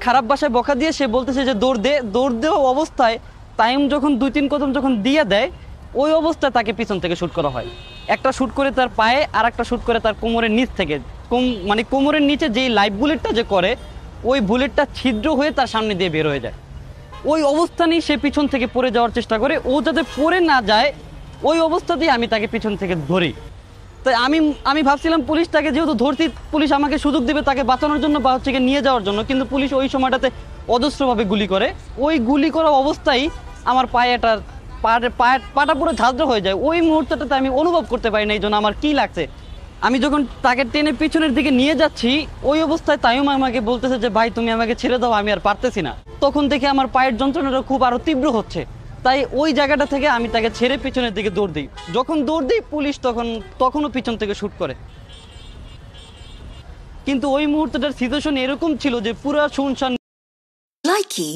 খারাপ ভাষায় বকা দিয়ে সে বলতেছে যে দৌড় দে। দৌড় দেওয়া অবস্থায় তাইম যখন 2-3 কদম যখন দিয়ে দেয়, ওই অবস্থায় তাকে পিছন থেকে শুট করা হয়। একটা শুট করে তার পায়ে, আর একটা শুট করে তার কোমরের নিচ থেকে। মানে কোমরের নিচে যেই লাইভ বুলেটটা যে করে, ওই বুলেটটা ছিদ্র হয়ে তার সামনে দিয়ে বের হয়ে যায়। ওই অবস্থানেই সে পিছন থেকে পড়ে যাওয়ার চেষ্টা করে। ও যাতে পড়ে না যায় ওই অবস্থাতেই আমি তাকে পিছন থেকে ধরি। তাই আমি ভাবছিলাম পুলিশ তাকে যেহেতু ধরছি, পুলিশ আমাকে সুযোগ দেবে তাকে বাঁচানোর জন্য বা হচ্ছে নিয়ে যাওয়ার জন্য, কিন্তু পুলিশ ওই সময়টাতে অজস্রভাবে গুলি করে। ওই গুলি করা অবস্থায় আমার পাটা পুরো ঝাঁঝরা হয়ে যায়। ওই মুহূর্তটাতে আমি অনুভব করতে পারি না এই জন্য আমার কি লাগছে। আমি যখন তাকে টেনে পিছনের দিকে নিয়ে যাচ্ছি, ওই অবস্থায় তাইম আমাকে বলতেছে যে ভাই তুমি আমাকে ছেড়ে দাও, আমি আর পারতেছি না। তখন থেকে আমার পায়ের যন্ত্রণাটা খুব আরো তীব্র হচ্ছে। তাই ওই জায়গাটা থেকে আমি তাকে ছেড়ে পিছনের দিকে দৌড় দিই। যখন দৌড় দিই পুলিশ তখনও পিছন থেকে শুট করে। কিন্তু ওই মুহূর্তটার সিচুয়েশন এরকম ছিল যে পুরো শুনশান। Likey